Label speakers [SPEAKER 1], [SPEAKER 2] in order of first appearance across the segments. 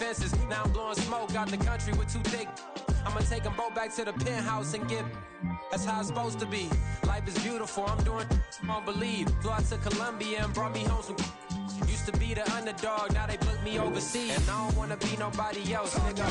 [SPEAKER 1] fences. Now I'm blowing smoke out the country with 2 thick. I'ma take them both back to the penthouse and get. That's how it's supposed to be. Life is beautiful, I'm doing I don't believe. Flew out to Colombia and brought me home some. Used to be the underdog, now they book me overseas. And I don't wanna be nobody else, nigga.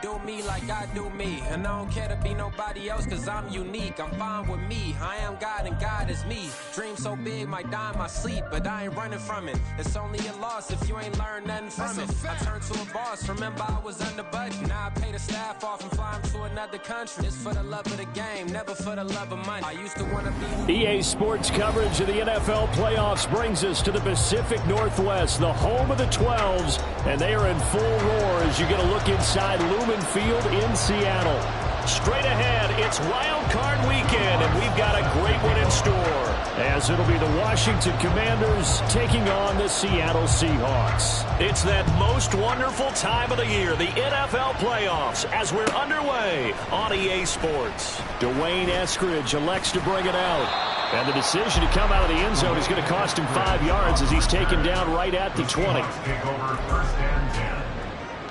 [SPEAKER 1] Do me like I do me. And I don't care to be nobody else, cause I'm unique. I'm fine with me, I am God and God is me. Dream so big, might die in my sleep, but I ain't running from it. It's only a loss if you ain't learned nothing from it. I turned to a boss, remember I was under budget. Now I pay the staff off and fly them to another country. It's for the love of the game, never for the love of money. I used to wanna be.
[SPEAKER 2] EA Sports coverage of the NFL playoffs brings us to the Pacific Northwest, the home of the 12s, and they are in full roar as you get a look inside Lumen Field in Seattle. Straight ahead, it's Wild Card Weekend, and we've got a great one in store, as it'll be the Washington Commanders taking on the Seattle Seahawks. It's that most wonderful time of the year, the NFL playoffs, as we're underway on EA Sports. Dwayne Eskridge elects to bring it out, and the decision to come out of the end zone is going to cost him 5 yards as he's taken down right at the 20.
[SPEAKER 3] Take over 1st and 10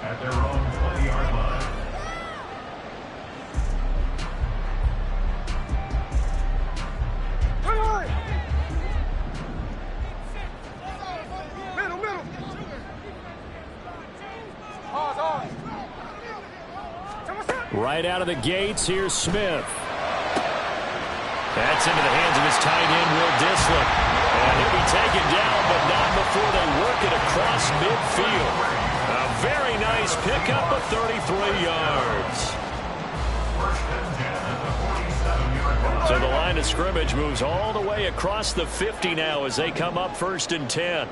[SPEAKER 3] at their own 20-yard line.
[SPEAKER 2] Right out of the gates, here's Smith. That's into the hands of his tight end, Will Dissler. And he'll be taken down, but not before they work it across midfield. A very nice pickup of 33 yards. So the line of scrimmage moves all the way across the 50 now as they come up 1st and 10.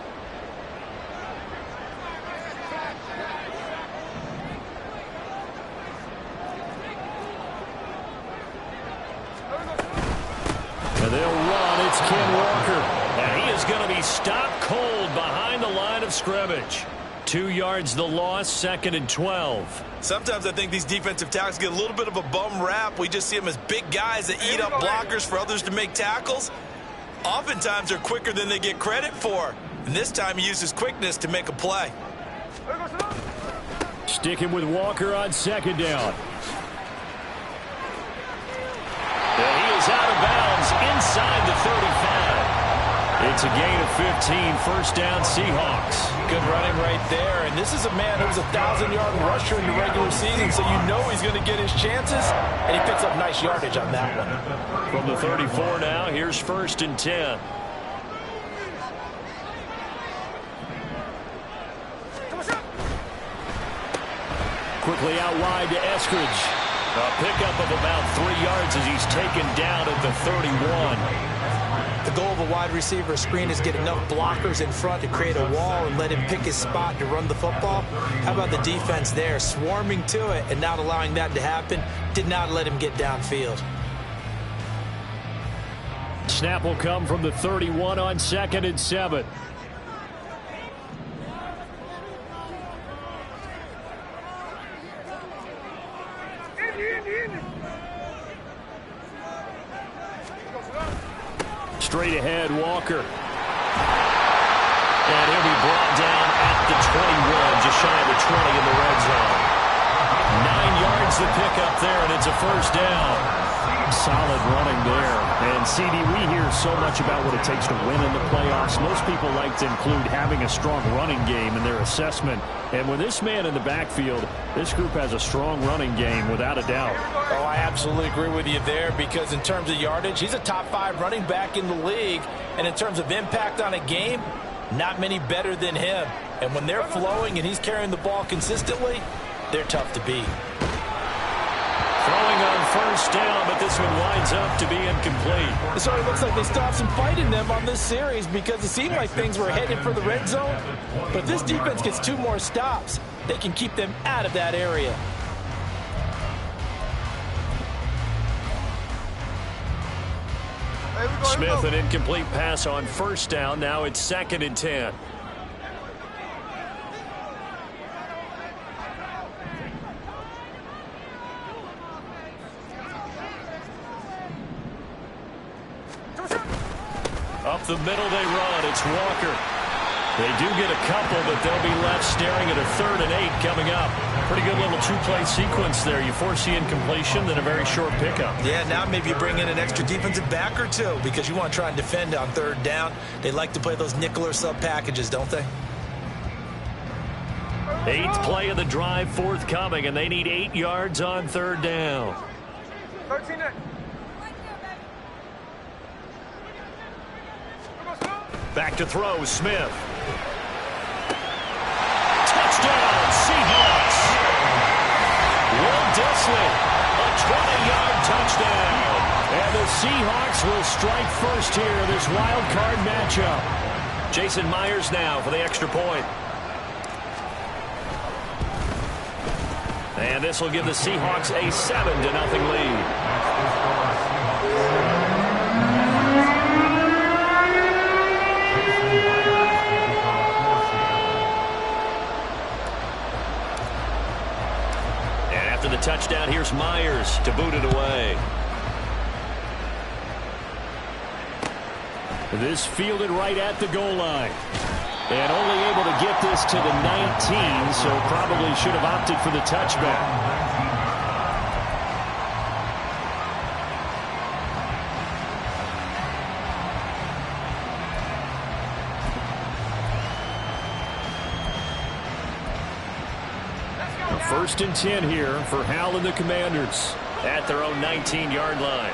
[SPEAKER 2] And they'll run. It's Ken Walker. And he is going to be stopped cold behind the line of scrimmage. 2 yards the loss, 2nd and 12.
[SPEAKER 4] Sometimes I think these defensive tackles get a little bit of a bum rap. We just see them as big guys that eat up blockers for others to make tackles. Oftentimes they're quicker than they get credit for. And this time he uses quickness to make a play.
[SPEAKER 2] Sticking with Walker on 2nd down. And he is out of bounds inside the 35. It's a gain of 15, 1st down Seahawks.
[SPEAKER 4] Good running right there. And this is a man who was a 1,000-yard rusher in the regular season, so you know he's going to get his chances. And he picks up nice yardage on that one.
[SPEAKER 2] From the 34 now, here's 1st and 10. Quickly out wide to Eskridge. A pickup of about 3 yards as he's taken down at the 31.
[SPEAKER 4] The goal of a wide receiver screen is get enough blockers in front to create a wall and let him pick his spot to run the football. How about the defense there, swarming to it and not allowing that to happen? Did not let him get downfield.
[SPEAKER 2] Snap will come from the 31 on 2nd and 7. Straight ahead, Walker. And he'll be brought down at the 21, just shy of the 20 in the red zone. 9 yards to pick up there, and it's a 1st down. Solid running there. And, CD, we hear so much about what it takes to win in the playoffs. Most people like to include having a strong running game in their assessment. And with this man in the backfield, this group has a strong running game without a doubt.
[SPEAKER 4] Oh, I absolutely agree with you there, because in terms of yardage, he's a top 5 running back in the league. And in terms of impact on a game, not many better than him. And when they're flowing and he's carrying the ball consistently, they're tough to beat.
[SPEAKER 2] Throwing on 1st down, but this one winds up to be incomplete.
[SPEAKER 4] It sort of looks like they still have some fight in them on this series, because it seemed like things were headed for the red zone. But if this defense gets 2 more stops, they can keep them out of that area.
[SPEAKER 2] Smith, an incomplete pass on 1st down. Now it's 2nd and 10. Up the middle they run. It's Walker. They do get a couple, but they'll be left staring at a 3rd and 8 coming up. Pretty good little two-play sequence there. You force the incompletion, then a very short pickup.
[SPEAKER 4] Yeah, now maybe you bring in an extra defensive back or two because you want to try and defend on 3rd down. They like to play those nickel or sub packages, don't they?
[SPEAKER 2] 8th play of the drive forthcoming, and they need 8 yards on 3rd down.
[SPEAKER 5] 13.
[SPEAKER 2] Back to throw, Smith. Touchdown, Seahawks. Will Dissly, a 20-yard touchdown. And the Seahawks will strike first here, this wild card matchup. Jason Myers now for the extra point. And this will give the Seahawks a 7-0 lead. After the touchdown, here's Myers to boot it away. This fielded right at the goal line. And only able to get this to the 19, so probably should have opted for the touchback. First and 10 here for Hal and the Commanders at their own 19-yard line.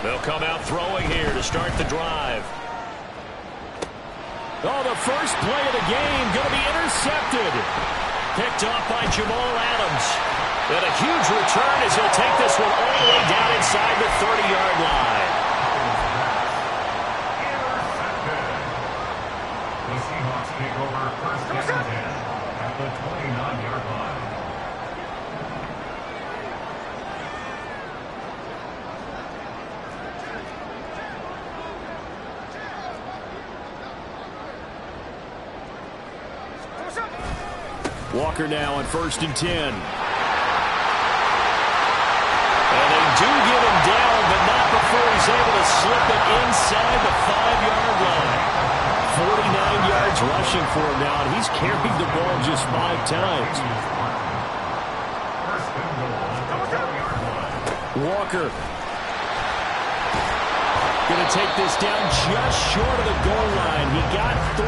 [SPEAKER 2] They'll come out throwing here to start the drive. Oh, the first play of the game going to be intercepted. Picked off by Jamal Adams. And a huge return as he'll take this one all the way down inside the 30-yard line.
[SPEAKER 3] The Seahawks take over first and 10 at the 29-yard line.
[SPEAKER 2] Walker now on first and 10. And they do get him down, but not before he's able to slip it inside the 5-yard line. 49 yards rushing for him now, and he's carried the ball just 5 times. Walker going to take this down just short of the goal line. He got 3,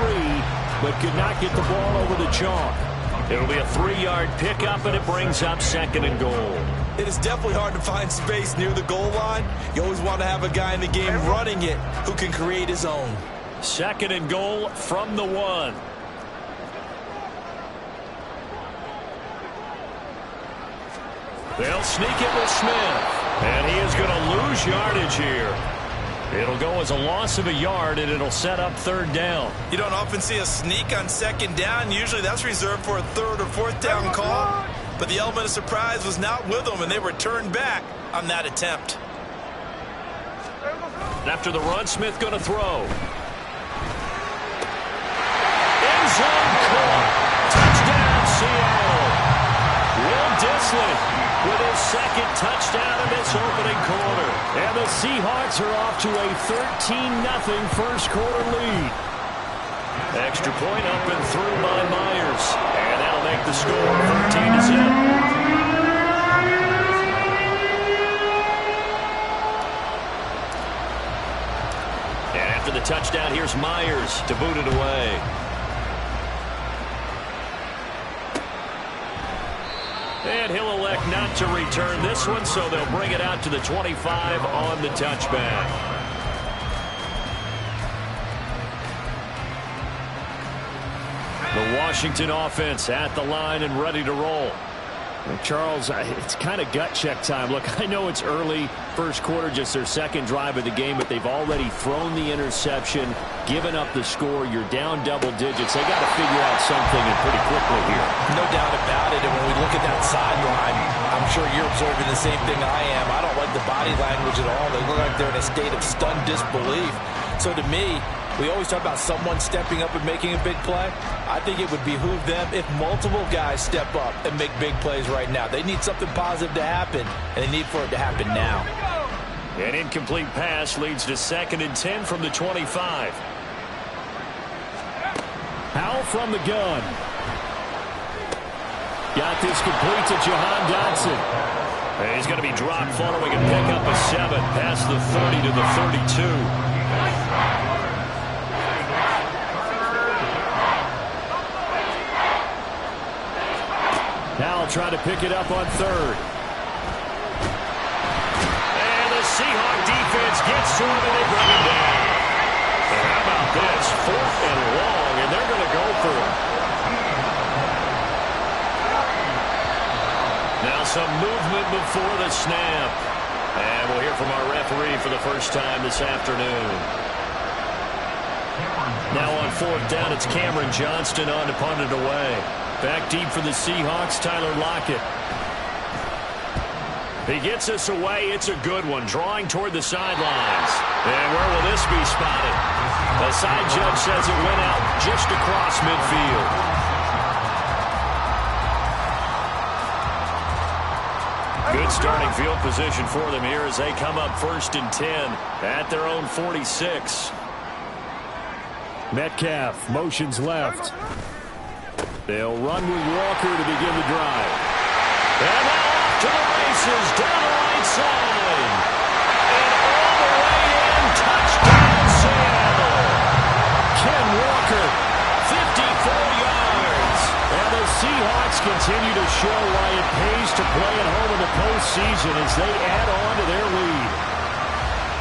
[SPEAKER 2] but could not get the ball over the chalk. It'll be a 3-yard pickup, and it brings up 2nd and goal.
[SPEAKER 4] It is definitely hard to find space near the goal line. You always want to have a guy in the game running it who can create his own.
[SPEAKER 2] 2nd and goal from the 1. They'll sneak it with Smith. And he is going to lose yardage here. It'll go as a loss of a yard, and it'll set up 3rd down.
[SPEAKER 4] You don't often see a sneak on 2nd down. Usually that's reserved for a 3rd or 4th down call. But the element of surprise was not with them, and they were turned back on that attempt.
[SPEAKER 2] After the run, Smith going to throw. End zone caught. Touchdown, Seattle. Will Dissly with his 2nd touchdown in this opening quarter. And the Seahawks are off to a 13-0 first quarter lead. Extra point up and through by Myers. And that'll make the score 13-0. And after the touchdown, here's Myers to boot it away. And he'll elect not to return this one, so they'll bring it out to the 25 on the touchback. The Washington offense at the line and ready to roll. And Charles, it's kind of gut check time. Look, I know it's early, first quarter, just their 2nd drive of the game, but they've already thrown the interception, given up the score. You're down double digits. They got to figure out something, and pretty quickly here.
[SPEAKER 4] No doubt about it. And when we look at that sideline, I'm sure you're observing the same thing I am. I don't like the body language at all. They look like they're in a state of stunned disbelief. So to me, We always talk about someone stepping up and making a big play. I think it would behoove them if multiple guys step up and make big plays right now. They need something positive to happen, and they need for it to happen now.
[SPEAKER 2] An incomplete pass leads to 2nd and 10 from the 25. Howell from the gun. Got this complete to Jahan Dotson. And he's going to be dropped following a pickup of 7 past the 30 to the 32. Howell trying to pick it up on 3rd. And the Seahawk defense gets to him and they bring him down. And how about this? 4th and long, and they're going to go for it. Now some movement before the snap. And we'll hear from our referee for the first time this afternoon. Now on 4th down, it's Cameron Johnston on to punt it away. Back deep for the Seahawks, Tyler Lockett. He gets us away. It's a good one. Drawing toward the sidelines. And where will this be spotted? The side judge says it went out just across midfield. Good starting field position for them here as they come up 1st and 10 at their own 46. Metcalf motions left. They'll run with Walker to begin the drive. And now off to the races down the right side. And all the way in, touchdown Seattle. Ken Walker, 54 yards. And the Seahawks continue to show why it pays to play at home in the postseason as they add on to their lead.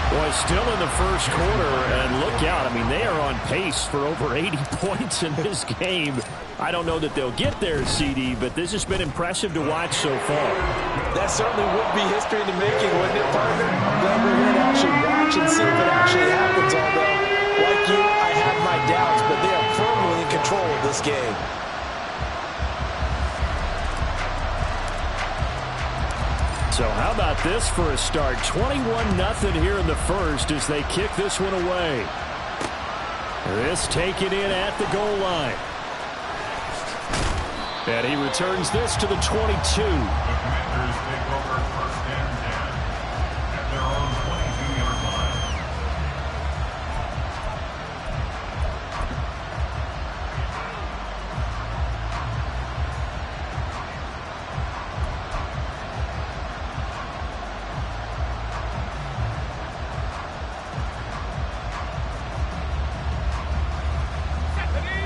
[SPEAKER 2] Boy, still in the first quarter, and look out. I mean, they are on pace for over 80 points in this game. I don't know that they'll get there, CD, but this has been impressive to watch so far.
[SPEAKER 4] That certainly would be history in the making, wouldn't it, partner? I'm glad we're here to actually watch and see if it actually happens, although, like you, I have my doubts, but they are firmly in control of this game.
[SPEAKER 2] So how about this for a start? 21-0 here in the first as they kick this one away. This taken in at the goal line. And he returns this to the 22.
[SPEAKER 3] The Commanders take over 1st and 10 at their own 22-yard line.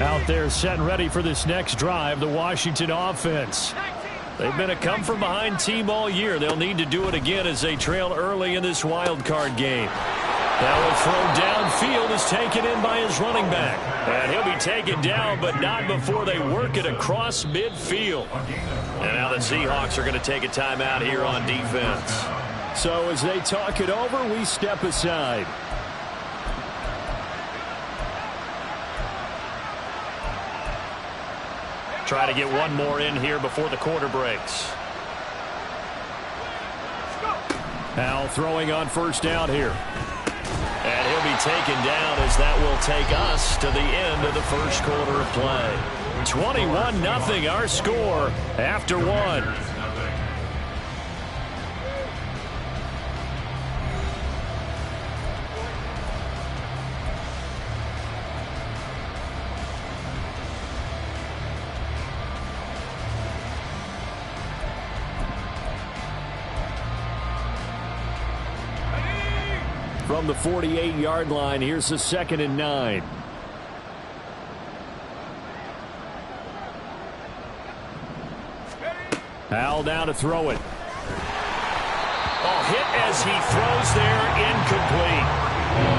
[SPEAKER 2] Out there set and ready for this next drive, the Washington offense. They've been a come-from-behind team all year. They'll need to do it again as they trail early in this wild card game. Now a throw downfield is taken in by his running back. And he'll be taken down, but not before they work it across midfield. And now the Seahawks are going to take a timeout here on defense. So as they talk it over, we step aside. Try to get one more in here before the quarter breaks. Howell throwing on 1st down here. And he'll be taken down as that will take us to the end of the first quarter of play. 21-0 our score after 1. From the 48-yard line, here's a 2nd and 9. Howell down to throw it. Oh, hit as he throws there, incomplete.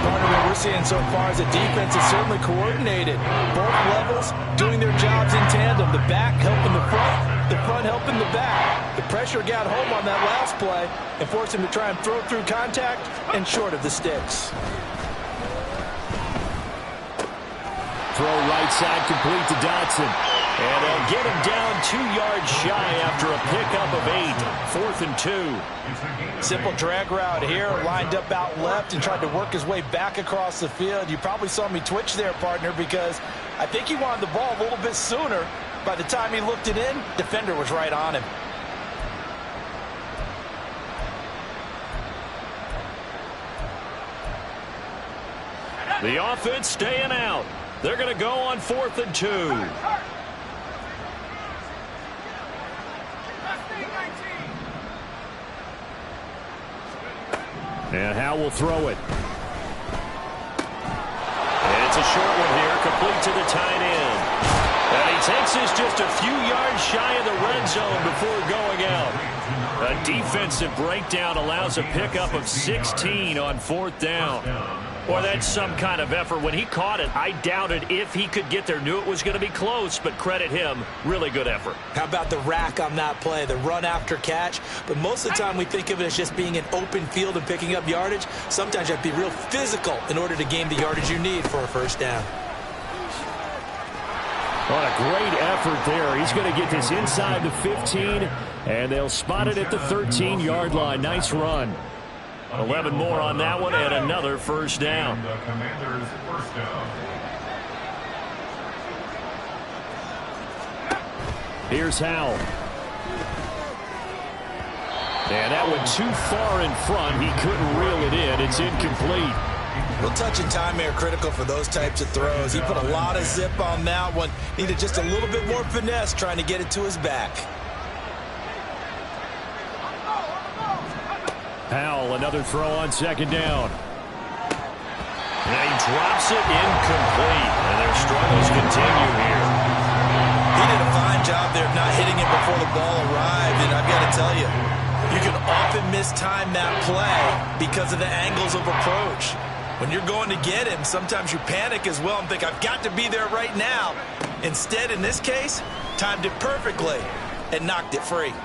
[SPEAKER 4] Part of what we're seeing so far is the defense is certainly coordinated. Both levels doing their jobs in tandem. The back helping the front helping the back. The pressure got home on that last play and forced him to try and throw through contact and short of the sticks.
[SPEAKER 2] Throw right side complete to Dotson. And they'll get him down 2 yards shy after a pickup of 8. 4th and 2.
[SPEAKER 4] Simple drag route here, lined up out left and tried to work his way back across the field. You probably saw me twitch there, partner, because I think he wanted the ball a little bit sooner. By the time he looked it in, defender was right on him.
[SPEAKER 2] The offense staying out. They're going to go on 4th and 2. And Howe will throw it. And it's a short one here, complete to the tight end. And he takes this just a few yards shy of the red zone before going out. A defensive breakdown allows a pickup of 16 on 4th down. Boy, that's some kind of effort. When he caught it, I doubted if he could get there. Knew it was going to be close, but credit him. Really good effort.
[SPEAKER 4] How about the rack on that play, the run after catch? But most of the time we think of it as just being an open field and picking up yardage. Sometimes you have to be real physical in order to gain the yardage you need for a first down.
[SPEAKER 2] What a great effort there. He's going to get this inside the 15, and they'll spot it at the 13-yard line. Nice run. 11 more on that one, and another first down.
[SPEAKER 3] The Commanders' first down.
[SPEAKER 2] Here's Howell. And that went too far in front. He couldn't reel it in. It's incomplete.
[SPEAKER 4] Real touch and time here critical for those types of throws. He put a lot of zip on that one. Needed just a little bit more finesse trying to get it to his back.
[SPEAKER 2] Powell, another throw on 2nd down. And he drops it incomplete. And their struggles continue here.
[SPEAKER 4] He did a fine job there of not hitting it before the ball arrived. And I've got to tell you, you can often mistime that play because of the angles of approach. When you're going to get him, sometimes you panic as well and think, I've got to be there right now. Instead, in this case, timed it perfectly and knocked it free.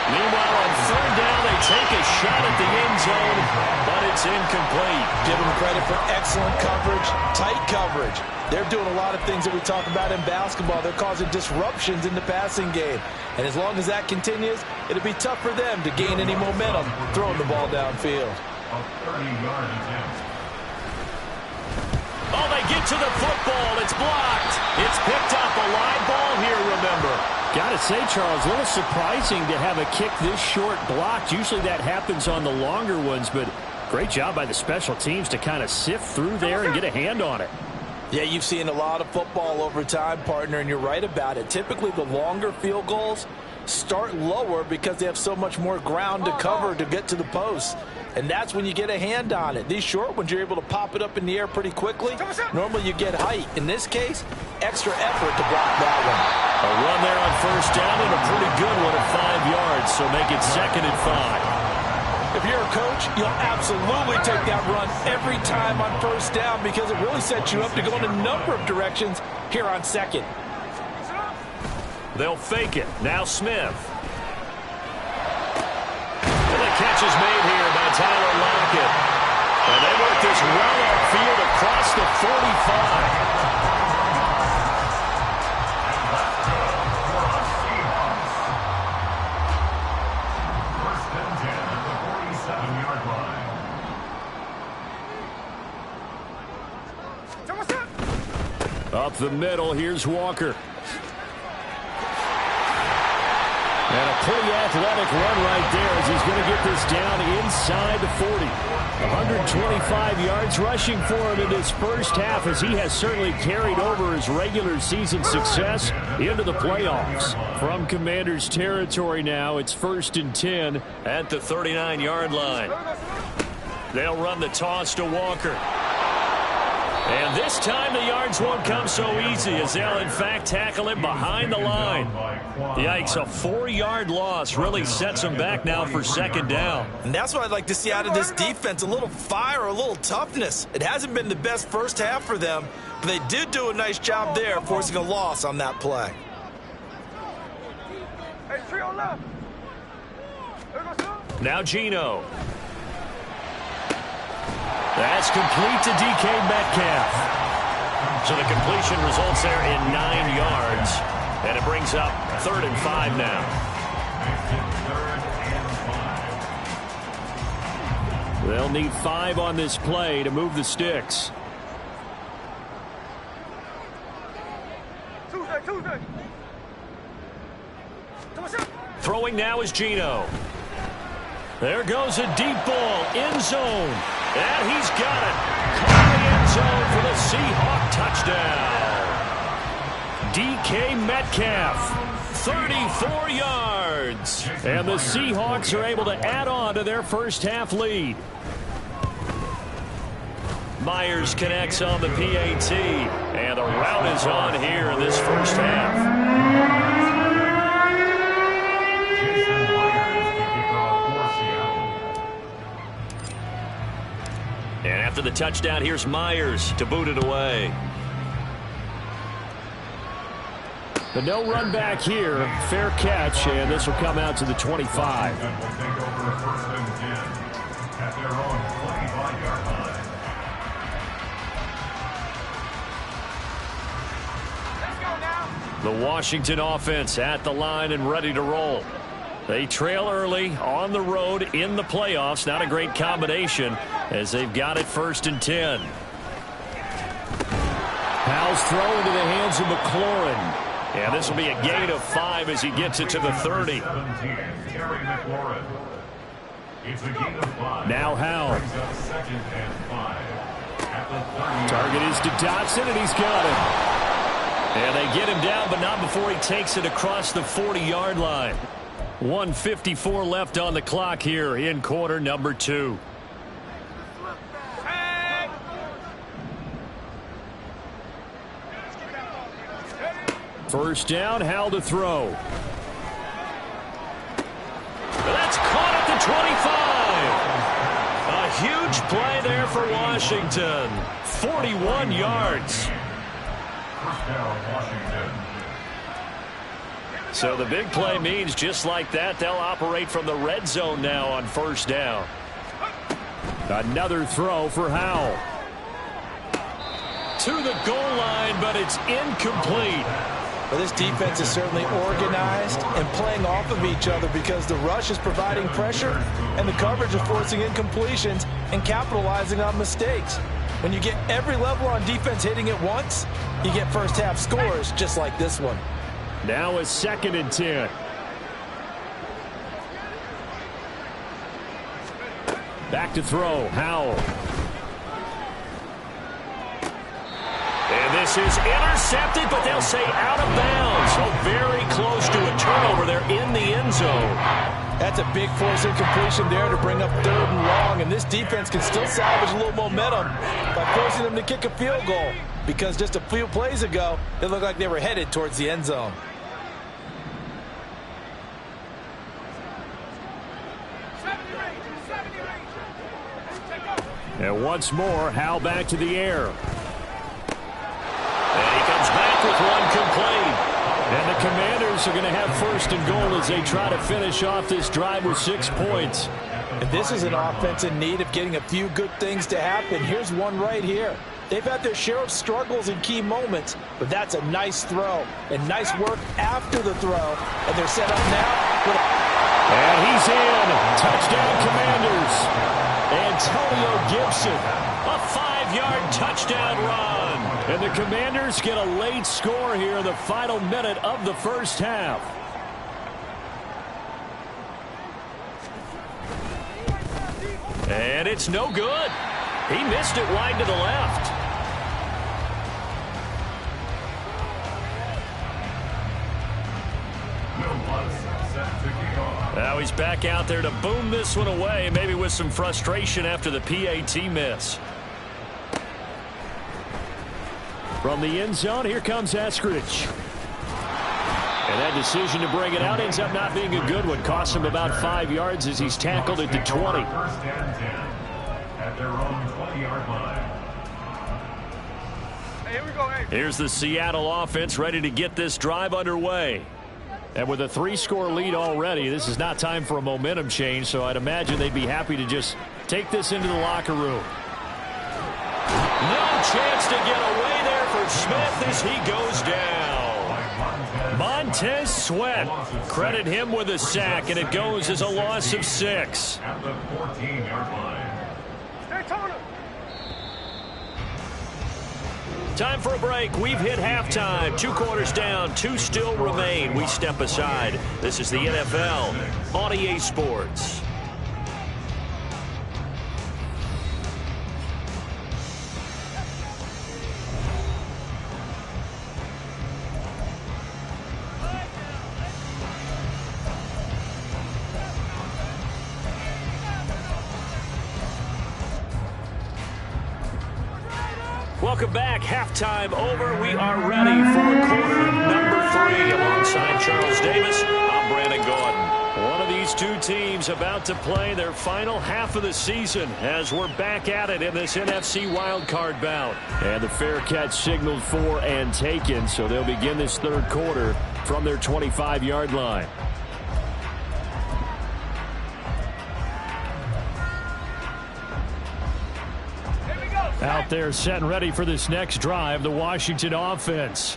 [SPEAKER 2] Meanwhile, on 3rd down, they take a shot at the end zone, but it's incomplete.
[SPEAKER 4] Give them credit for excellent coverage, tight coverage. They're doing a lot of things that we talk about in basketball. They're causing disruptions in the passing game. And as long as that continues, it'll be tough for them to gain any momentum throwing the ball downfield.
[SPEAKER 3] A 30-yard attempt.
[SPEAKER 2] Oh, they get to the football. It's blocked. It's picked up. A live ball here, remember. Got to say, Charles, a little surprising to have a kick this short blocked. Usually that happens on the longer ones, but great job by the special teams to kind of sift through there and get a hand on it.
[SPEAKER 4] Yeah, you've seen a lot of football over time, partner, and you're right about it. Typically, the longer field goals start lower because they have so much more ground to cover to get to the post. And that's when you get a hand on it. These short ones, you're able to pop it up in the air pretty quickly. Normally, you get height. In this case, extra effort to block that one.
[SPEAKER 2] A run there on 1st down and a pretty good one at 5 yards, so make it 2nd and 5.
[SPEAKER 4] If you're a coach, you'll absolutely take that run every time on 1st down because it really sets you up to go in a number of directions here on 2nd.
[SPEAKER 2] They'll fake it. Now Smith. And the catch is made here by Tyler Lockett. And they work this well upfield across the 45.
[SPEAKER 3] First and 10 at the 47-yard line.
[SPEAKER 2] Up the middle, here's Walker. And a pretty athletic run right there as he's going to get this down inside the 40. 125 yards rushing for him in this first half as he has certainly carried over his regular season success into the playoffs. From Commanders territory now, it's 1st and 10 at the 39-yard line. They'll run the toss to Walker. And this time the yards won't come so easy as they'll in fact tackle him behind the line. Yikes, a 4-yard loss really sets them back now for 2nd down.
[SPEAKER 4] And that's what I'd like to see out of this defense, a little fire, a little toughness. It hasn't been the best first half for them, but they did do a nice job there forcing a loss on that play.
[SPEAKER 2] Now Geno. That's complete to DK Metcalf. So the completion results there in 9 yards. And it brings up 3rd and 5 now. They'll need 5 on this play to move the sticks. Throwing now is Geno. There goes a deep ball, end zone. And he's got it. Caught in the end zone for the Seahawk touchdown. DK Metcalf, 34 yards. And the Seahawks are able to add on to their first half lead. Myers connects on the PAT. And the route is on here in this first half. And after the touchdown, here's Myers to boot it away. But no run back here. Fair catch, and this will come out to the 25.
[SPEAKER 3] Will take over 1st and 10 at their own 25-yard line.
[SPEAKER 2] The Washington offense at the line and ready to roll. They trail early on the road in the playoffs. Not a great combination as they've got it 1st and 10. Powell's throw into the hands of McLaurin. And this will be a gain of 5 as he gets it to the 30.
[SPEAKER 3] 17, Terry McLaurin. It's a gain of 5.
[SPEAKER 2] Now Howell.
[SPEAKER 3] Brings up 2nd and 5 at the 30.
[SPEAKER 2] Target is to Dotson, and he's got it. And they get him down, but not before he takes it across the 40-yard line. 1:54 left on the clock here in quarter number 2. First down, Howell to throw. That's caught at the 25. A huge play there for Washington. 41 yards.
[SPEAKER 3] First down, Washington.
[SPEAKER 2] So the big play means just like that, they'll operate from the red zone now on 1st down. Another throw for Howell. To the goal line, but it's incomplete.
[SPEAKER 4] Well, this defense is certainly organized and playing off of each other because the rush is providing pressure and the coverage is forcing incompletions and capitalizing on mistakes. When you get every level on defense hitting at once, you get first half scores just like this one.
[SPEAKER 2] Now a 2nd and 10. Back to throw, Howell. And this is intercepted, but they'll say out of bounds. So very close to a turnover there in the end zone.
[SPEAKER 4] That's a big force incompletion there to bring up 3rd and long, and this defense can still salvage a little momentum by forcing them to kick a field goal because just a few plays ago, it looked like they were headed towards the end zone.
[SPEAKER 2] And once more, Howell back to the air. And he comes back with one complete. And the Commanders are going to have 1st and goal as they try to finish off this drive with 6 points.
[SPEAKER 4] And this is an offense in need of getting a few good things to happen. Here's one right here. They've had their share of struggles in key moments, but that's a nice throw and nice work after the throw. And they're set up now.
[SPEAKER 2] And he's in. Touchdown, Commanders. Antonio Gibson, a 5-yard touchdown run. And the Commanders get a late score here in the final minute of the first half. And it's no good. He missed it wide to the left. Now he's back out there to boom this one away, maybe with some frustration after the PAT miss. From the end zone, here comes Eskridge. And that decision to bring it out ends up not being a good one. Costs him about 5 yards as he's tackled at the 20.
[SPEAKER 3] 1st and 10 at their own 20-yard line.
[SPEAKER 5] Hey, here we go. Hey.
[SPEAKER 2] Here's the Seattle offense ready to get this drive underway. And with a 3-score lead already, this is not time for a momentum change, so I'd imagine they'd be happy to just take this into the locker room. No chance to get away there for Irv Smith as he goes down. Montez Sweat. Credit him with a sack, and it goes as a loss of 6.
[SPEAKER 3] At the 14-yard line.
[SPEAKER 2] Time for a break. We've hit halftime. 2 quarters down. 2 still remain. We step aside. This is the NFL on EA Sports. Welcome back. Halftime over. We are ready for quarter number 3. Alongside Charles Davis, I'm Brandon Gordon. One of these two teams about to play their final half of the season as we're back at it in this NFC wildcard bout. And the fair catch signaled for and taken, so they'll begin this third quarter from their 25-yard line. Out there set and ready for this next drive, the Washington offense.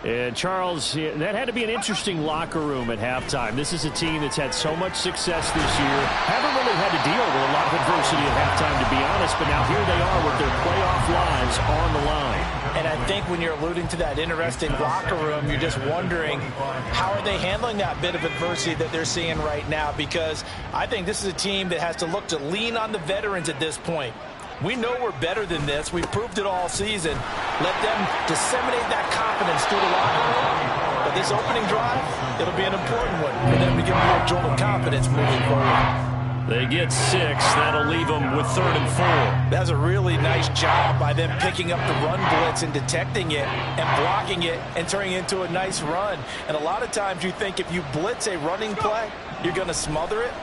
[SPEAKER 2] And Charles, that had to be an interesting locker room at halftime. This is a team that's had so much success this year. Haven't really had to deal with a lot of adversity at halftime, to be honest, but now here they are with their playoff lives on the line.
[SPEAKER 4] And I think when you're alluding to that interesting locker room, you're just wondering how are they handling that bit of adversity that they're seeing right now, because I think this is a team that has to look to lean on the veterans at this point. We know we're better than this. We've proved it all season. Let them disseminate that confidence through the locker room. But this opening drive, it'll be an important one for them to give them a jolt of confidence moving forward.
[SPEAKER 2] They get 6. That'll leave them with 3rd and 4.
[SPEAKER 4] That's a really nice job by them picking up the run blitz and detecting it and blocking it and turning it into a nice run. And a lot of times you think if you blitz a running play, you're going to smother it.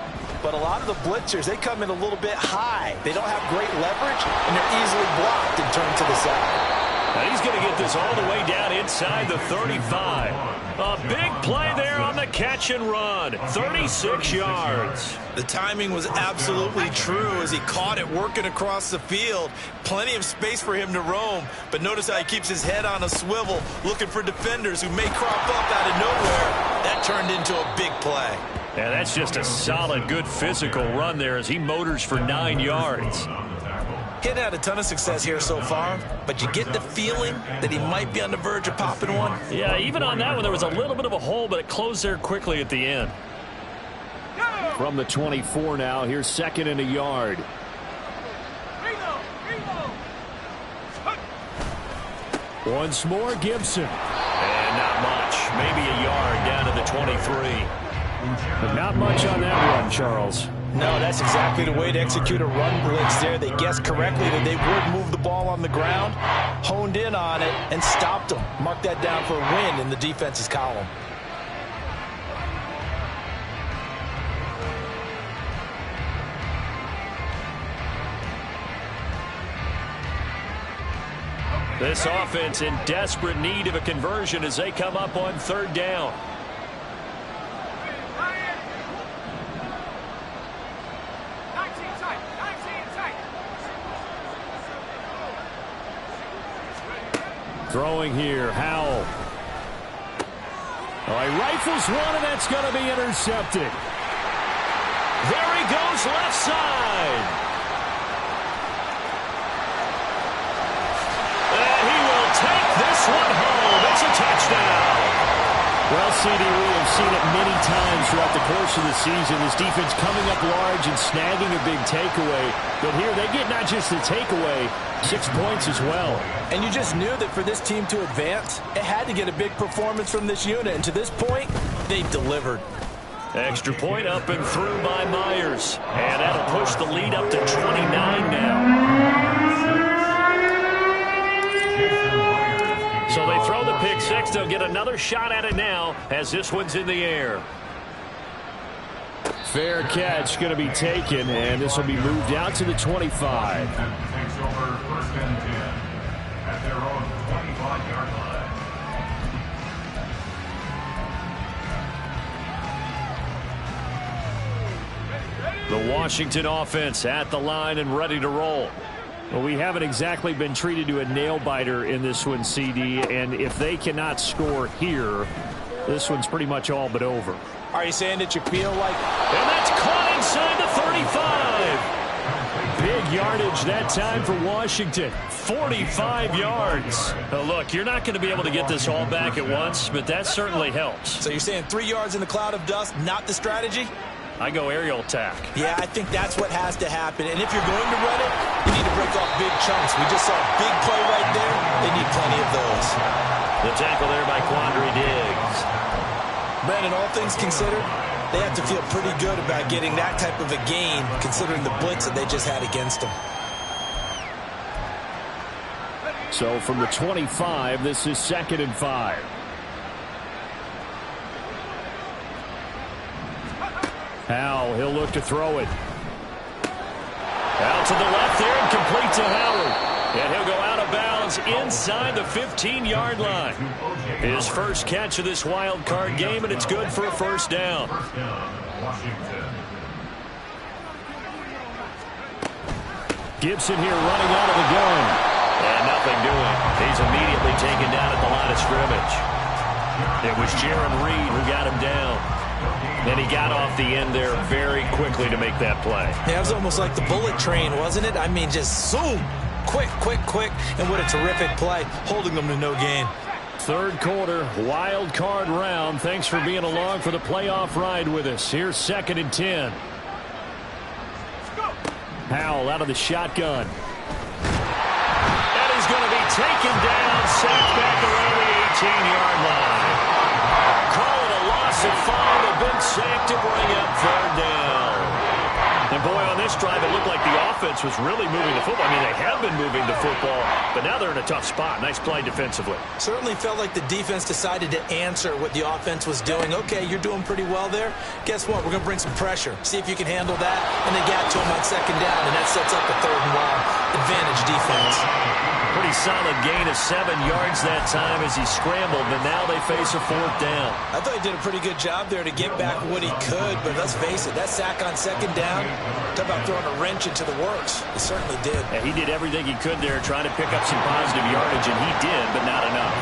[SPEAKER 4] But a lot of the blitzers, they come in a little bit high. They don't have great leverage, and they're easily blocked and turned to the side.
[SPEAKER 2] And he's going to get this all the way down inside the 35. A big play there on the catch and run. 36 yards.
[SPEAKER 4] The timing was absolutely true as he caught it working across the field. Plenty of space for him to roam. But notice how he keeps his head on a swivel, looking for defenders who may crop up out of nowhere. That turned into a big play.
[SPEAKER 2] Yeah, that's just a solid, good physical run there as he motors for 9 yards.
[SPEAKER 4] He hadn't had a ton of success here so far, but you get the feeling that he might be on the verge of popping one.
[SPEAKER 2] Yeah, even on that one, there was a little bit of a hole, but it closed there quickly at the end. From the 24 now, here's 2nd and a yard. Once more, Gibson. And not much. Maybe a yard down to the 23. But not much on that run, Charles.
[SPEAKER 4] No, that's exactly the way to execute a run blitz there. They guessed correctly that they would move the ball on the ground, honed in on it, and stopped them. Mark that down for a win in the defense's column.
[SPEAKER 2] This offense in desperate need of a conversion as they come up on 3rd down. Throwing here, Howell. Oh, he rifles one, and that's going to be intercepted. There he goes, left side. And he will take this one home. It's a touchdown. Well, CD, we have seen it many times throughout the course of the season. This defense coming up large and snagging a big takeaway. But here they get not just the takeaway, 6 points as well.
[SPEAKER 4] And you just knew that for this team to advance, it had to get a big performance from this unit. And to this point, they've delivered.
[SPEAKER 2] Extra point up and through by Myers. And that'll push the lead up to 29 now. So they throw the pick six. They'll get another shot at it now as this one's in the air. Fair catch going to be taken, and this will be moved out to the 25.
[SPEAKER 3] Takes over 1st and 10 at their own 25-yard line.
[SPEAKER 2] The Washington offense at the line and ready to roll. Well, we haven't exactly been treated to a nail-biter in this one, CD, and if they cannot score here, this one's pretty much all but over.
[SPEAKER 4] Are you saying that you feel like...
[SPEAKER 2] And that's caught inside the 35. Big yardage that time for Washington. 45 yards. Now, look, you're not going to be able to get this all back at once, but that certainly helps.
[SPEAKER 4] So you're saying 3 yards in the cloud of dust, not the strategy?
[SPEAKER 2] I go aerial attack.
[SPEAKER 4] Yeah, I think that's what has to happen. And if you're going to run it, you need to break off big chunks. We just saw a big play right there. They need plenty of those.
[SPEAKER 2] The tackle there by Quandre Diggs.
[SPEAKER 4] Brandon, all things considered, they have to feel pretty good about getting that type of a gain, considering the blitz that they just had against them.
[SPEAKER 2] So from the 25, this is 2nd and 5. Howell, he'll look to throw it. Out to the left there and complete to Howard. And he'll go out of bounds inside the 15-yard line. His first catch of this wild card game, and it's good for a first down. Gibson here running out of the gun. And nothing doing. He's immediately taken down at the line of scrimmage. It was Jaron Reed who got him down. And he got off the end there very quickly to make that play.
[SPEAKER 4] Yeah, it was almost like the bullet train, wasn't it? I mean, just zoom. Quick, quick, quick. And what a terrific play, holding them to no gain.
[SPEAKER 2] Third quarter, wild card round. Thanks for being along for the playoff ride with us. Here's 2nd and 10. Howell out of the shotgun. And he's going to be taken down, sacked back around the 18-yard line. Call it a loss of 5. A big sack to bring up 3rd down. And boy, on this drive, it looked like the offense was really moving the football. I mean, they have been moving the football, but now they're in a tough spot. Nice play defensively.
[SPEAKER 4] Certainly felt like the defense decided to answer what the offense was doing. Okay, you're doing pretty well there. Guess what? We're going to bring some pressure. See if you can handle that. And they got to him on 2nd down, and that sets up a 3rd and long. Advantage defense.
[SPEAKER 2] Pretty solid gain of 7 yards that time as he scrambled, but now they face a 4th down.
[SPEAKER 4] I thought he did a pretty good job there to get back what he could, but let's face it, that sack on 2nd down, talk about throwing a wrench into the works. He certainly did.
[SPEAKER 2] Yeah, he did everything he could there trying to pick up some positive yardage, and he did, but not enough.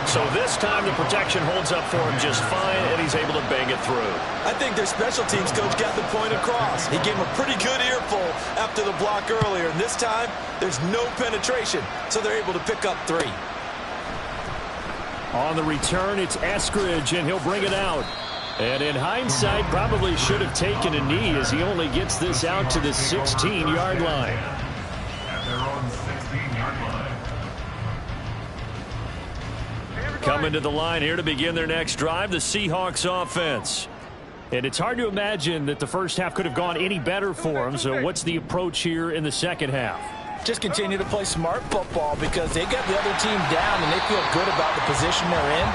[SPEAKER 2] So this time the protection holds up for him just fine, and he's able to bang it through.
[SPEAKER 4] I think their special teams coach got the point across. He gave him a pretty good earful after the block earlier, and this time there's no penetration, so they're able to pick up 3.
[SPEAKER 2] On the return, it's Eskridge, and he'll bring it out. And in hindsight, probably should have taken a knee as he only gets this out to the 16-yard line.
[SPEAKER 3] At their own 16-yard line.
[SPEAKER 2] Coming to the line here to begin their next drive, the Seahawks offense. And it's hard to imagine that the first half could have gone any better for them. So what's the approach here in the second half?
[SPEAKER 4] Just continue to play smart football because they got the other team down and they feel good about the position they're in.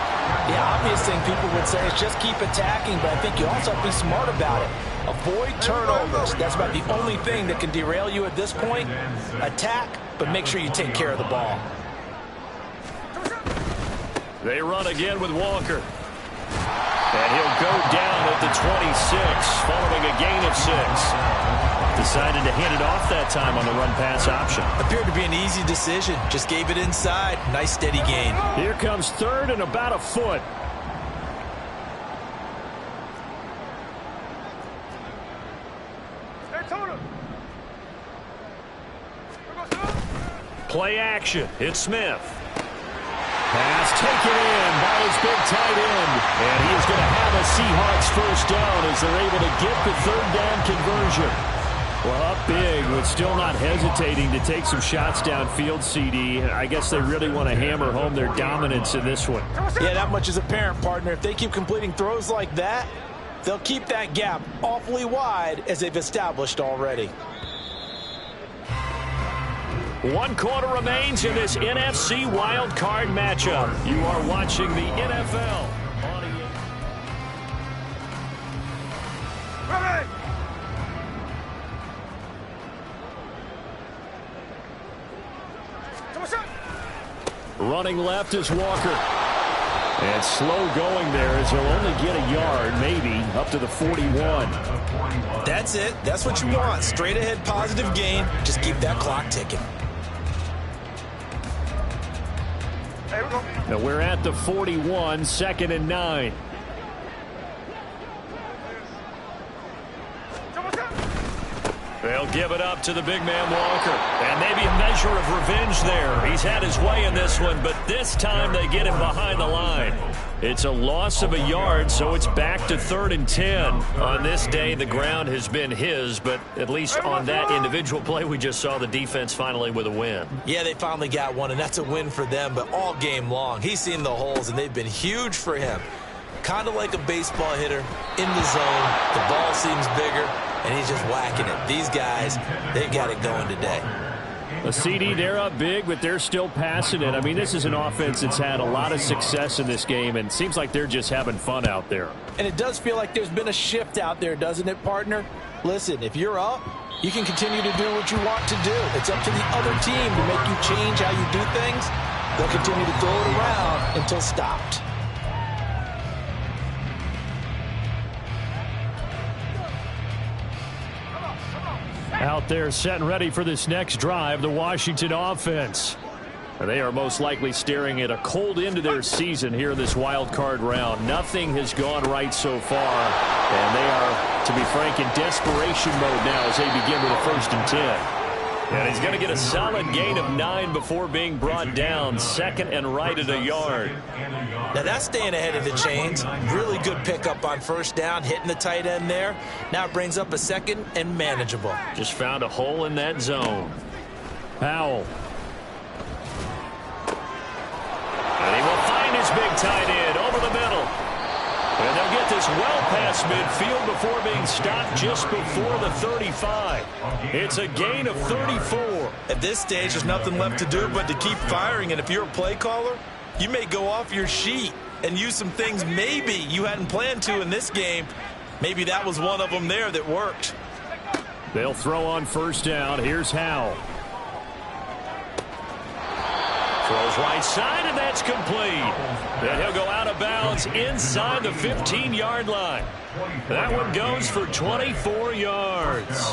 [SPEAKER 4] The obvious thing people would say is just keep attacking, but I think you also have to be smart about it. Avoid turnovers. That's about the only thing that can derail you at this point. Attack, but make sure you take care of the ball.
[SPEAKER 2] They run again with Walker. And he'll go down at the 26, following a gain of 6. Decided to hand it off that time on the run-pass option.
[SPEAKER 4] Appeared to be an easy decision. Just gave it inside. Nice, steady gain.
[SPEAKER 2] Here comes 3rd and about a foot. Play action. It's Smith. Pass taken in by his big tight end. And he is going to have a Seahawks first down as they're able to get the 3rd down conversion. Well, up big, but still not hesitating to take some shots downfield, CD. I guess they really want to hammer home their dominance in this one.
[SPEAKER 4] Yeah, that much is apparent, partner. If they keep completing throws like that, they'll keep that gap awfully wide as they've established already.
[SPEAKER 2] 1 quarter remains in this NFC wild card matchup. You are watching the NFL on ESPN. Running left is Walker. And slow going there as he'll only get a yard, maybe, up to the 41.
[SPEAKER 4] That's it. That's what you want. Straight ahead positive gain. Just keep that clock ticking.
[SPEAKER 2] Now we're at the 41, 2nd and 9. They'll give it up to the big man Walker. And maybe a measure of revenge there. He's had his way in this one, but this time they get him behind the line. It's a loss of a yard, so it's back to 3rd and 10. On this day, the ground has been his, but at least on that individual play, we just saw the defense finally with a win.
[SPEAKER 4] Yeah, they finally got one, and that's a win for them, but all game long, he's seen the holes, and they've been huge for him. Kind of like a baseball hitter in the zone. The ball seems bigger, and he's just whacking it. These guys, they've got it going today.
[SPEAKER 2] A CD, they're up big, but they're still passing it. I mean, this is an offense that's had a lot of success in this game, and it seems like they're just having fun out there.
[SPEAKER 4] And it does feel like there's been a shift out there, doesn't it, partner? Listen, if you're up, you can continue to do what you want to do. It's up to the other team to make you change how you do things. They'll continue to throw it around until stopped.
[SPEAKER 2] Out there set and ready for this next drive, the Washington offense. They are most likely staring at a cold end to their season here in this wild card round. Nothing has gone right so far, and they are, to be frank, in desperation mode now as they begin with a 1st and 10. And he's going to get a solid gain of 9 before being brought down, 2nd and right at a yard.
[SPEAKER 4] Now that's staying ahead of the chains. Really good pickup on 1st down, hitting the tight end there. Now it brings up a 2nd and manageable.
[SPEAKER 2] Just found a hole in that zone. Powell. And he will find his big tight end over the middle. And they'll get this well past midfield before being stopped just before the 35. It's a gain of 34.
[SPEAKER 4] At this stage, there's nothing left to do but to keep firing. And if you're a play caller, you may go off your sheet and use some things maybe you hadn't planned to in this game. Maybe that was one of them there that worked.
[SPEAKER 2] They'll throw on 1st down. Here's Howell. Throws right side, and that's complete. Then he'll go out of bounds inside the 15-yard line. That one goes for 24 yards.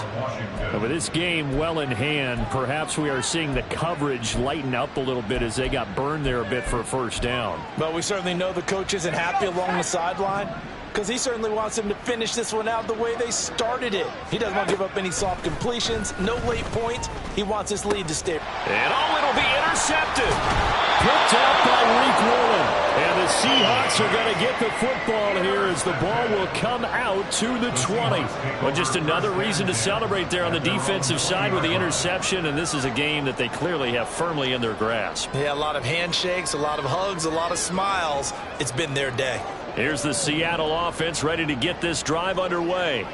[SPEAKER 2] And with this game well in hand, perhaps we are seeing the coverage lighten up a little bit as they got burned there a bit for a 1st down.
[SPEAKER 4] But we certainly know the coach isn't happy along the sideline, because he certainly wants them to finish this one out the way they started it. He doesn't want to give up any soft completions, no late points. He wants this lead to stay.
[SPEAKER 2] And it'll be intercepted. Picked up by Rick Woolen. And the Seahawks are going to get the football here as the ball will come out to the 20. Well, just another reason to celebrate there on the defensive side with the interception, and this is a game that they clearly have firmly in their grasp.
[SPEAKER 4] Yeah, a lot of handshakes, a lot of hugs, a lot of smiles. It's been their day.
[SPEAKER 2] Here's the Seattle offense ready to get this drive underway.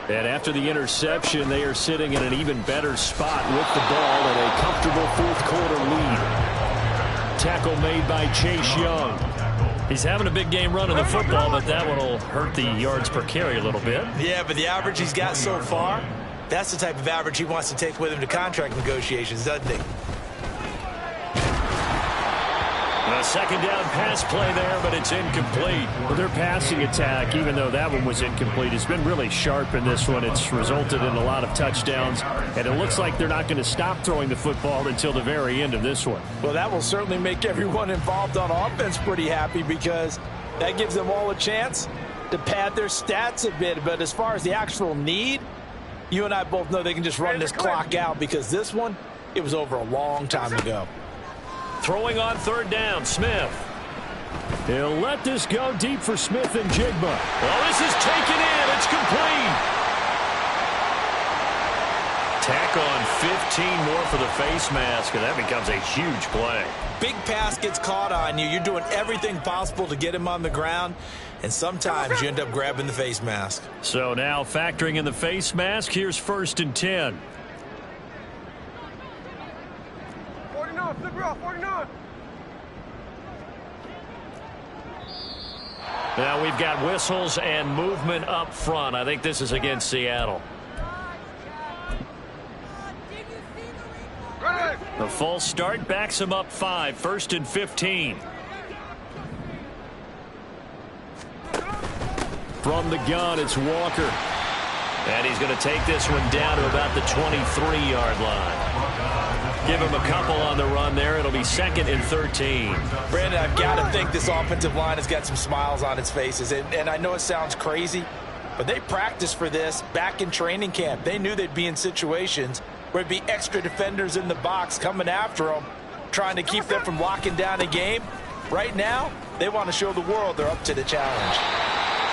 [SPEAKER 2] And after the interception, they are sitting in an even better spot with the ball and a comfortable 4th quarter lead. Tackle made by Chase Young. He's having a big game running the football, but that one will hurt the yards per carry a little bit.
[SPEAKER 4] Yeah, but the average he's got so far, that's the type of average he wants to take with him to contract negotiations, doesn't he?
[SPEAKER 2] A 2nd down pass play there, but it's incomplete. Well, their passing attack, even though that one was incomplete, has been really sharp in this one. It's resulted in a lot of touchdowns, and it looks like they're not going to stop throwing the football until the very end of this one.
[SPEAKER 4] Well, that will certainly make everyone involved on offense pretty happy, because that gives them all a chance to pad their stats a bit. But as far as the actual need, you and I both know they can just run this clock out, because this one, it was over a long time ago.
[SPEAKER 2] Throwing on 3rd down, Smith. He'll let this go deep for Smith and Jigba. Well, this is taken in. It's complete. Tack on 15 more for the face mask, and that becomes a huge play.
[SPEAKER 4] Big pass gets caught on you. You're doing everything possible to get him on the ground, and sometimes you end up grabbing the face mask.
[SPEAKER 2] So now factoring in the face mask, here's 1st and 10.
[SPEAKER 5] 49, flip route, 49.
[SPEAKER 2] Now we've got whistles and movement up front. I think this is against Seattle. The false start backs him up 5, 1st and 15. From the gun, it's Walker. And he's going to take this one down to about the 23-yard line. Give him a couple on the run there. It'll be 2nd and 13.
[SPEAKER 4] Brandon, I've got to think this offensive line has got some smiles on its faces. And I know it sounds crazy, but they practiced for this back in training camp. They knew they'd be in situations where it'd be extra defenders in the box coming after them, trying to keep them from locking down a game. Right now, they want to show the world they're up to the challenge.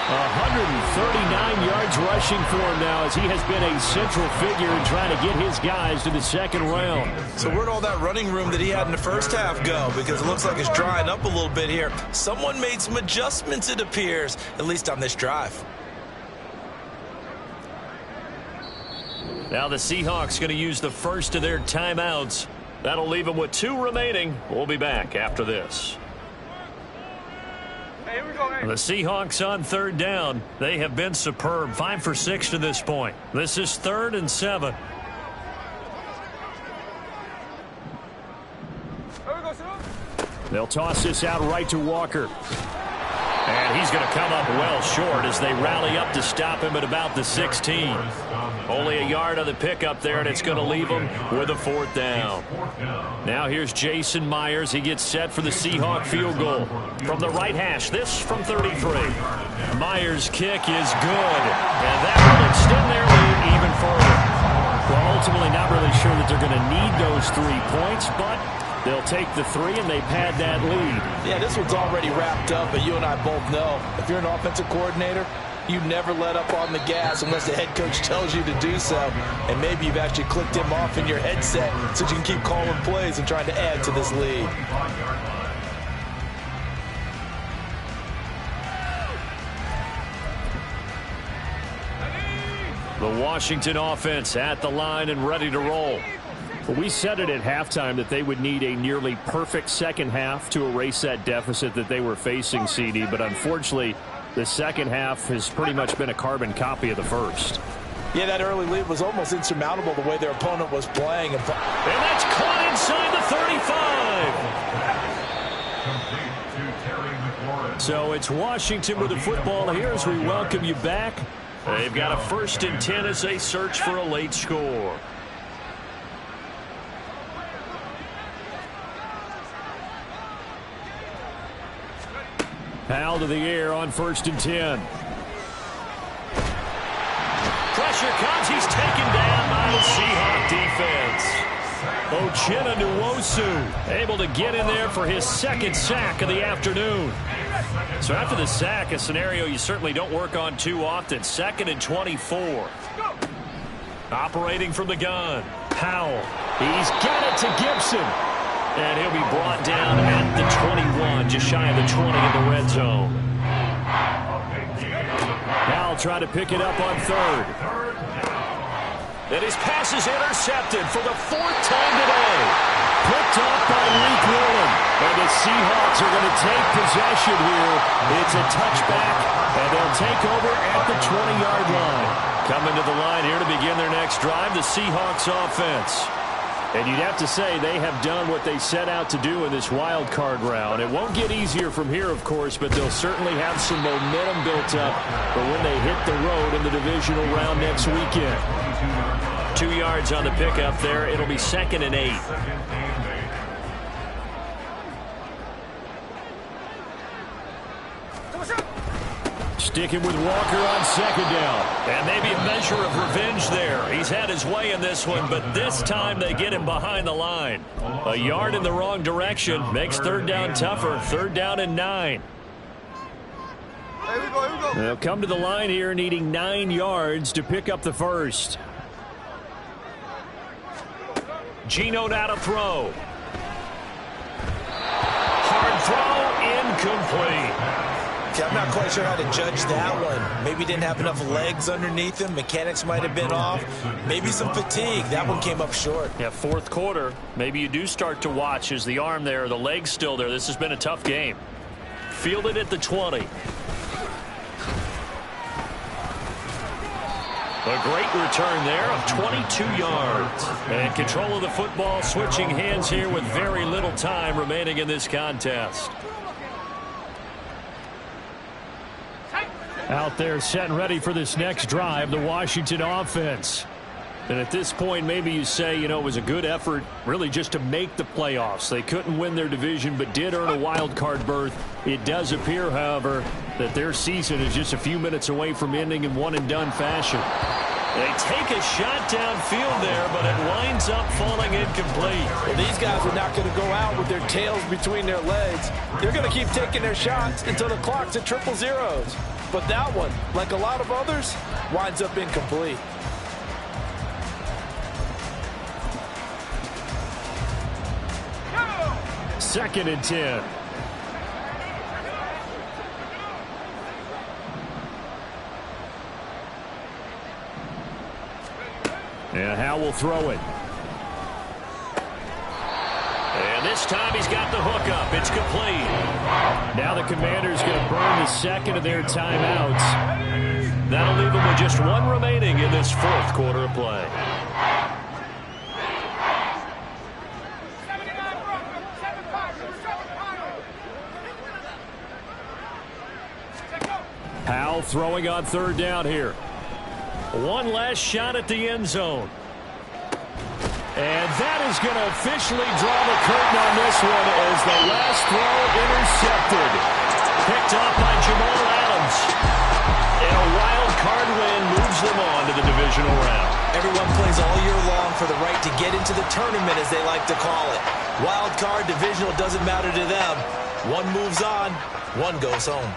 [SPEAKER 2] 139 yards rushing for him now as he has been a central figure in trying to get his guys to the second round.
[SPEAKER 4] So where'd all that running room that he had in the first half go? Because it looks like it's drying up a little bit here. Someone made some adjustments, it appears, at least on this drive.
[SPEAKER 2] Now the Seahawks going to use the first of their timeouts. That'll leave them with 2 remaining. We'll be back after this.
[SPEAKER 5] Here we go, hey.
[SPEAKER 2] The Seahawks on 3rd down. They have been superb. 5 for 6 to this point. This is 3rd and 7.
[SPEAKER 5] Here we go, Sue.
[SPEAKER 2] They'll toss this out right to Walker. And he's going to come up well short as they rally up to stop him at about the 16. Only a yard on the pickup there, and it's going to leave him with a 4th down. Now here's Jason Myers. He gets set for the Seahawk field goal. From the right hash, this from 33. Myers' kick is good, and that will extend their lead even further. Well, ultimately not really sure that they're going to need those 3 points, but they'll take the 3 and they pad that lead.
[SPEAKER 4] Yeah, this one's already wrapped up, but you and I both know if you're an offensive coordinator, you never let up on the gas unless the head coach tells you to do so. And maybe you've actually clicked him off in your headset so you can keep calling plays and trying to add to this lead.
[SPEAKER 2] The Washington offense at the line and ready to roll. We said it at halftime that they would need a nearly perfect second half to erase that deficit that they were facing, CD, but unfortunately the second half has pretty much been a carbon copy of the first.
[SPEAKER 4] Yeah, that early lead was almost insurmountable the way their opponent was playing.
[SPEAKER 2] And that's caught inside the 35. So it's Washington with the football here as we welcome you back. They've got a 1st and 10 as they search for a late score. Powell to the air on 1st and 10. Pressure comes. He's taken down by the Seahawk defense. Uchenna Nwosu able to get in there for his 2nd sack of the afternoon. So after the sack, a scenario you certainly don't work on too often. 2nd and 24. Operating from the gun. Powell. He's got it to Gibson. And he'll be brought down at the 21, just shy of the 20 in the red zone. Powell trying to pick it up on 3rd. And his pass is intercepted for the 4th time today. Picked off by Leek Willen. And the Seahawks are going to take possession here. It's a touchback, and they'll take over at the 20-yard line. Coming to the line here to begin their next drive, the Seahawks offense. And you'd have to say they have done what they set out to do in this wild card round. It won't get easier from here, of course, but they'll certainly have some momentum built up for when they hit the road in the divisional round next weekend. 2 yards on the pickup there. It'll be 2nd and 8. Sticking with Walker on 2nd down. And maybe a measure of revenge there. He's had his way in this one, but this time they get him behind the line. A yard in the wrong direction makes 3rd down tougher. 3rd down and 9.
[SPEAKER 5] Here we go.
[SPEAKER 2] They'll come to the line here needing 9 yards to pick up the 1st. Geno now to throw. Hard throw, incomplete.
[SPEAKER 4] Okay, I'm not quite sure how to judge that one. Maybe didn't have enough legs underneath him. Mechanics might have been off. Maybe some fatigue. That one came up short.
[SPEAKER 2] Yeah, 4th quarter. Maybe you do start to watch as the arm there, the leg's still there. This has been a tough game. Fielded at the 20. A great return there of 22 yards. And control of the football, switching hands here with very little time remaining in this contest. Out there set and ready for this next drive, the Washington offense. And at this point, maybe you say, you know, it was a good effort really just to make the playoffs. They couldn't win their division but did earn a wild card berth. It does appear, however, that their season is just a few minutes away from ending in one-and-done fashion. They take a shot downfield there, but it winds up falling incomplete.
[SPEAKER 4] Well, these guys are not going to go out with their tails between their legs. They're going to keep taking their shots until the clock's at triple zeros. But that one, like a lot of others, winds up incomplete.
[SPEAKER 2] Second and 10. And Howe will throw it. And this time he's got the hook up. It's complete. Now the Commanders going to burn the second of their timeouts. That'll leave them with just one remaining in this fourth quarter of play. Howe throwing on third down here. One last shot at the end zone. And that is going to officially draw the curtain on this one as the last throw intercepted. Picked up by Jamal Adams. And a wild card win moves them on to the divisional round.
[SPEAKER 4] Everyone plays all year long for the right to get into the tournament, as they like to call it. Wild card, divisional, doesn't matter to them. One moves on, one goes home.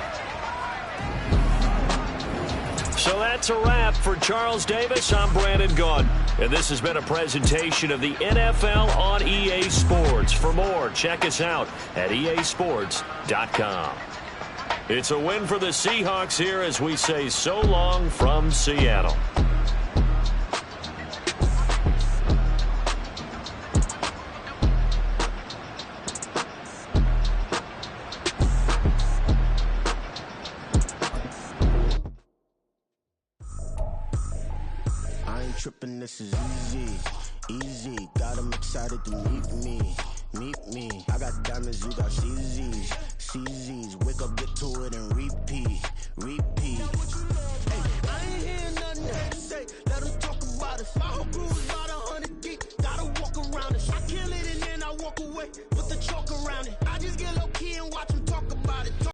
[SPEAKER 2] So that's a wrap for Charles Davis. I'm Brandon Gaudin. And this has been a presentation of the NFL on EA Sports. For more, check us out at easports.com. It's a win for the Seahawks here as we say so long from Seattle.
[SPEAKER 6] Trippin', this is easy, got them excited to meet me, I got diamonds, you got CZs, wake up, get to it, and repeat, hey, I ain't hearing nothing to say, let them talk about it, my whole crew is about 100 deep, gotta walk around it, I kill it and then I walk away, put the chalk around it,